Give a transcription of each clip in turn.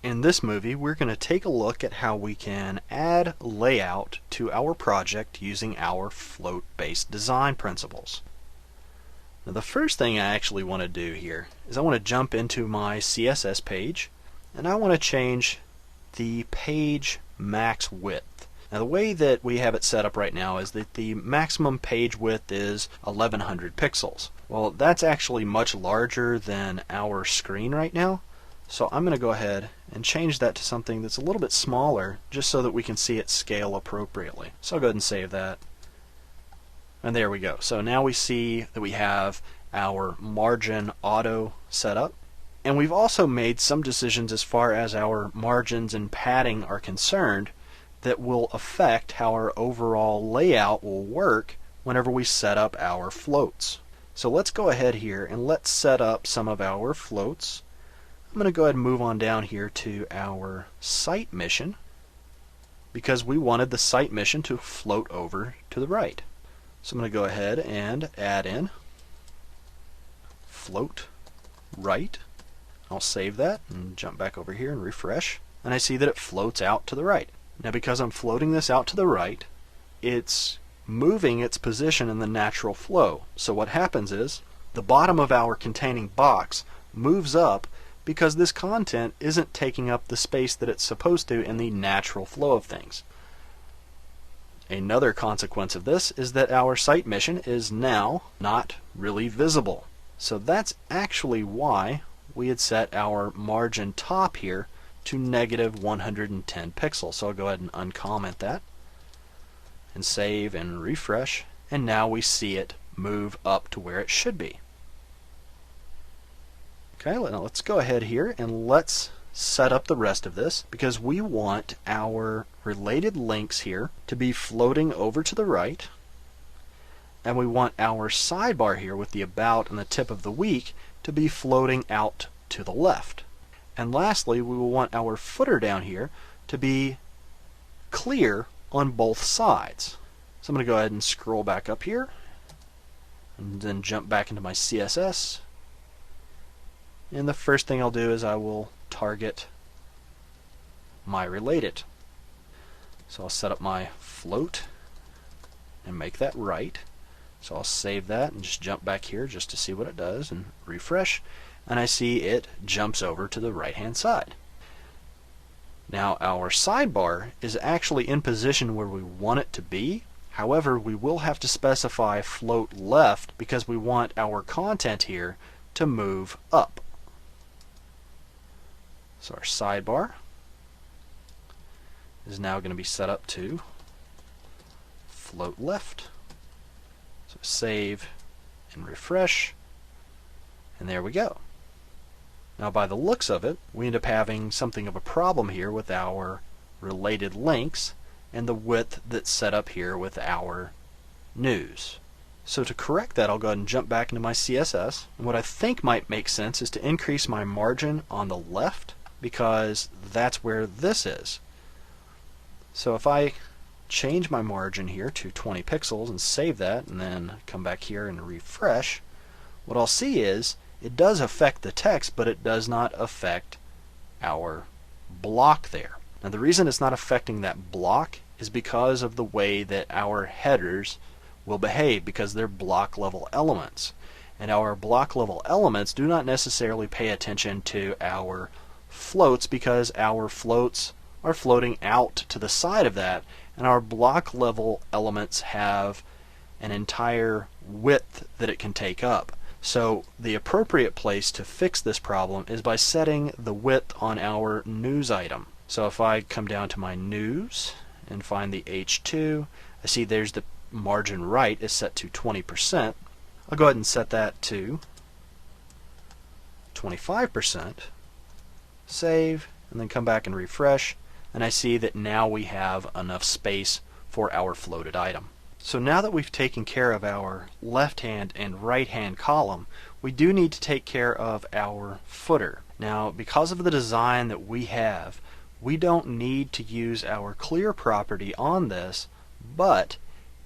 In this movie, we're going to take a look at how we can add layout to our project using our float-based design principles. Now, the first thing I actually want to do here is I want to jump into my CSS page, and I want to change the page max width. Now, the way that we have it set up right now is that the maximum page width is 1100 pixels. Well, that's actually much larger than our screen right now. So I'm going to go ahead and change that to something that's a little bit smaller, just so that we can see it scale appropriately. So I'll go ahead and save that. And there we go. So now we see that we have our margin auto set up. And we've also made some decisions as far as our margins and padding are concerned that will affect how our overall layout will work whenever we set up our floats. So let's go ahead here and let's set up some of our floats. I'm going to go ahead and move on down here to our site mission because we wanted the site mission to float over to the right. So I'm going to go ahead and add in float right. I'll save that and jump back over here and refresh, and I see that it floats out to the right. Now, because I'm floating this out to the right, it's moving its position in the natural flow. So what happens is the bottom of our containing box moves up because this content isn't taking up the space that it's supposed to in the natural flow of things. Another consequence of this is that our site mission is now not really visible. So that's actually why we had set our margin top here to negative 110 pixels. So I'll go ahead and uncomment that and save and refresh, and now we see it move up to where it should be. Okay, now let's go ahead here and let's set up the rest of this, because we want our related links here to be floating over to the right, and we want our sidebar here with the about and the tip of the week to be floating out to the left. And lastly, we will want our footer down here to be clear on both sides. So I'm going to go ahead and scroll back up here and then jump back into my CSS. And the first thing I'll do is I will target my related. So I'll set up my float and make that right. So I'll save that and just jump back here just to see what it does and refresh. And I see it jumps over to the right hand side. Now our sidebar is actually in position where we want it to be. However, we will have to specify float left because we want our content here to move up. So our sidebar is now going to be set up to float left. So save and refresh, and there we go. Now by the looks of it, we end up having something of a problem here with our related links and the width that's set up here with our news. So to correct that, I'll go ahead and jump back into my CSS, and what I think might make sense is to increase my margin on the left, because that's where this is. So if I change my margin here to 20 pixels and save that and then come back here and refresh, what I'll see is it does affect the text, but it does not affect our block there. Now the reason it's not affecting that block is because of the way that our headers will behave, because they're block level elements. And our block level elements do not necessarily pay attention to our floats, because our floats are floating out to the side of that, and our block level elements have an entire width that it can take up. So the appropriate place to fix this problem is by setting the width on our news item. So if I come down to my news and find the H2, I see there's the margin right is set to 20%. I'll go ahead and set that to 25%. Save, and then come back and refresh, and I see that now we have enough space for our floated item. So now that we've taken care of our left hand and right hand column, we do need to take care of our footer. Now, because of the design that we have, we don't need to use our clear property on this, but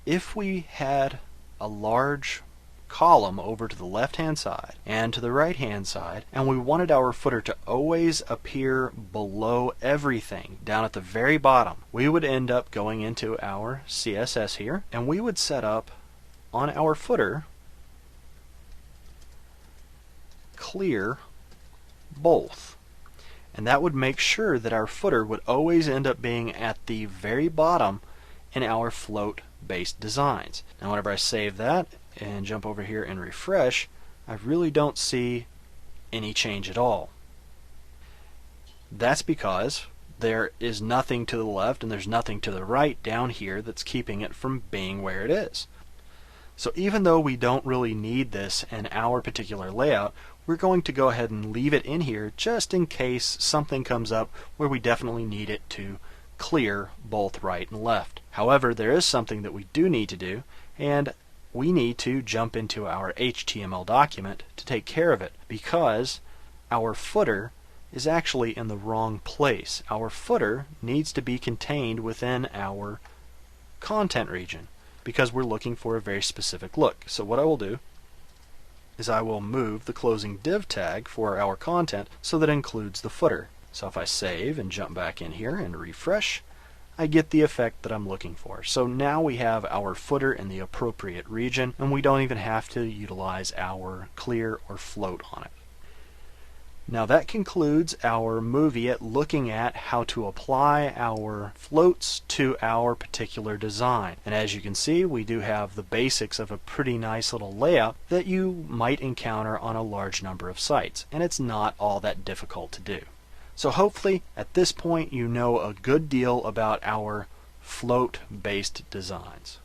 if we had a large column over to the left hand side and to the right hand side, and we wanted our footer to always appear below everything down at the very bottom, we would end up going into our CSS here, and we would set up on our footer clear both. And that would make sure that our footer would always end up being at the very bottom in our float-based designs. Now whenever I save that and jump over here and refresh, I really don't see any change at all. That's because there is nothing to the left and there's nothing to the right down here that's keeping it from being where it is. So even though we don't really need this in our particular layout, we're going to go ahead and leave it in here just in case something comes up where we definitely need it to clear both right and left. However, there is something that we do need to do, and we need to jump into our HTML document to take care of it, because our footer is actually in the wrong place. Our footer needs to be contained within our content region because we're looking for a very specific look. So what I will do is I will move the closing div tag for our content so that it includes the footer. So if I save and jump back in here and refresh, I get the effect that I'm looking for. So now we have our footer in the appropriate region, and we don't even have to utilize our clear or float on it. Now that concludes our movie at looking at how to apply our floats to our particular design. And as you can see, we do have the basics of a pretty nice little layout that you might encounter on a large number of sites, and it's not all that difficult to do. So hopefully at this point you know a good deal about our float-based designs.